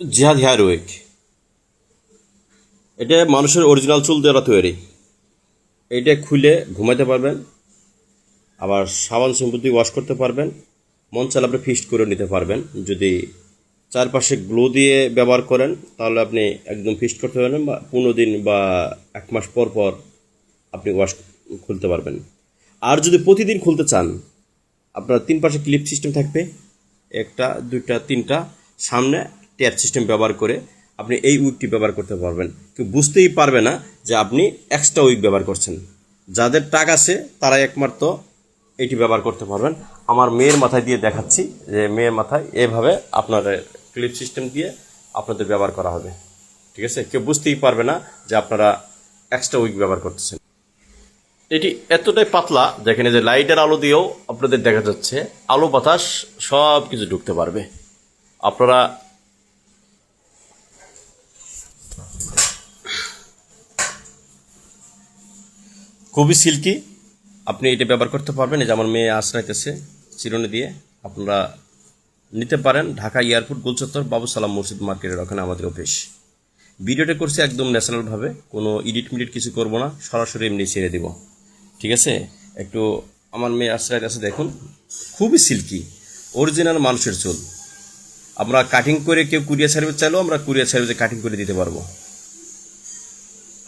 জিহাদ hair week, এটা মানুষের অরিজিনাল চুল দ্বারা তৈরি। এইটা খুলে ঘুমাতে পারবেন, আবার সাবান শ্যাম্পু দিয়ে ওয়াশ করতে পারবেন। মন চাইলে আপনি ফিক্সড করে নিতে পারবেন। যদি চারপাশে গ্লো দিয়ে ব্যবহার করেন তাহলে আপনি একদম ফিক্সড করতে পারবেন, বা 15 দিন বা 1 মাস পর পর আপনি ওয়াশ খুলতে পারবেন। আর যদি প্রতিদিন খুলতে চান, আপনার 3 পাশে ক্লিপ সিস্টেম থাকবে, একটা দুইটা তিনটা, সামনে ট্যাপ সিস্টেম ব্যবহার করে আপনি এই উইকটি ব্যবহার করতে পারবেন। কেউ বুঝতেই পারবে না যে আপনি এক্সট্রা উইক ব্যবহার করছেন। যাদের টাকা আছে তারাই একমাত্র এটি ব্যবহার করতে পারবেন। আমার মেয়ের মাথায় দিয়ে দেখাচ্ছি যে মেয়ের মাথায় এভাবে আপনার ক্লিপ সিস্টেম দিয়ে আপনাদের ব্যবহার করা হবে। ঠিক আছে, কেউ বুঝতেই পারবে না যে আপনারা এক্সট্রা উইক ব্যবহার করতেছেন। এটি এতটাই পাতলা, যেখানে যে লাইটের আলো দিয়েও আপনাদের দেখা যাচ্ছে আলো বাতাস সব কিছু ঢুকতে পারবে। আপনারা খুবই সিল্কি, আপনি এটা ব্যবহার করতে পারবেন। এই যে আমার মেয়ে আশ্রাইতেছে চিরুনি দিয়ে, আপনারা নিতে পারেন। ঢাকা এয়ারপোর্ট গোলচত্বর বাবু সালাম মসজিদ মার্কেটের ওখানে আমাদের অফিস। ভিডিওটা করছি একদম ন্যাচারালভাবে, কোনো এডিট মিডিট কিছু করব না, সরাসরি এমনি ছেড়ে দিব। ঠিক আছে, একটু আমার মেয়ে আশ্রাইতেছে দেখুন, খুবই সিল্কি, অরিজিনাল মানুষের চুল। আমরা কাটিং করে, কেউ কুরিয়ার সার্ভিস চাইলেও আমরা কুরিয়ার সার্ভিসে কাটিং করে দিতে পারবো।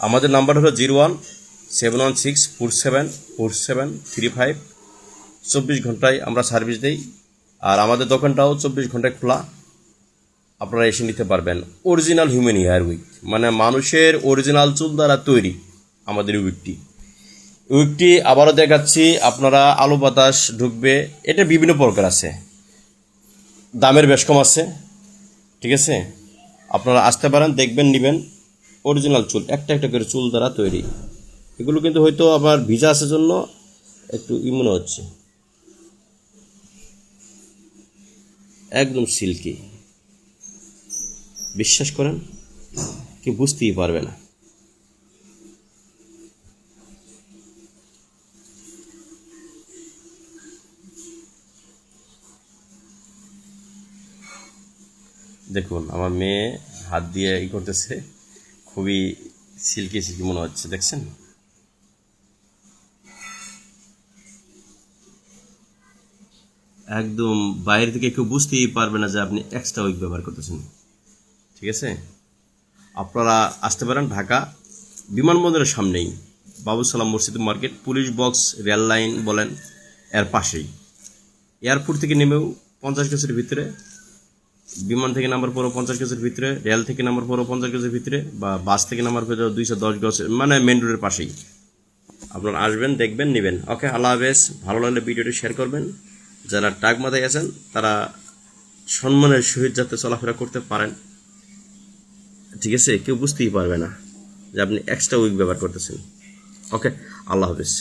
আমাদের নাম্বার হলো 01-716-474735। 24 ঘন্টায় আমরা সার্ভিস দিই, আর আমাদের দোকানটাও 24 ঘন্টায় খোলা। আপনারা এসে নিতে পারবেন। অরিজিনাল হিউম্যান হেয়ার উইক, মানে মানুষের অরিজিনাল চুল দ্বারা তৈরি আমাদের উইকটি আবারও দেখাচ্ছি। আপনারা আলো বাতাস ঢুকবে, এটা বিভিন্ন প্রকার আছে, দামের বেশ কম আছে। ঠিক আছে, আপনারা আসতে পারেন, দেখবেন, নেবেন। অরিজিনাল চুল, একটা একটা করে চুল দ্বারা তৈরি। এগুলো কিন্তু হয়তো আবার ভিজা আসার জন্য একটু মনে হচ্ছে, একদম সিল্কি। বিশ্বাস করেন, কেউ বুঝতেই পারবে না। দেখুন আমার মেয়ে হাত দিয়ে করতেছে, খুবই সিল্কি সিল্কি মনে হচ্ছে, দেখছেন? একদম বাইরে থেকে কেউ বুঝতেই পারবে না যে আপনি এক্সট্রা উইক ব্যবহার করতেছেন। ঠিক আছে, আপনারা আসতে পারেন ঢাকা বিমানবন্দরের সামনেই, বাবু সালাম মসজিদ market, police box, rail line বলেন, এর পাশেই। এয়ারপোর্ট থেকে নেমেও 50 গজের ভিতরে, বিমান থেকে নামার পরও 50 গজের ভিতরে, রেল থেকে নামার পরও 50 গজের ভিতরে, বা বাস থেকে নামার পরও 210 গজ, মানে মেন রোডের পাশেই। আপনারা আসবেন, দেখবেন, নেবেন। ওকে, আল্লাহ হাফেজ। ভালো লাগলে ভিডিওটি শেয়ার করবেন। যারা টাক মাথায় আছেন তারা সম্মানের সহিত যাতে চলাফেরা করতে পারেন। ঠিক আছে, কেউ বুঝতেই পারবে না যে আপনি এক্সট্রা উইক ব্যবহার করতেছেন। ওকে, আল্লাহ হাফেজ।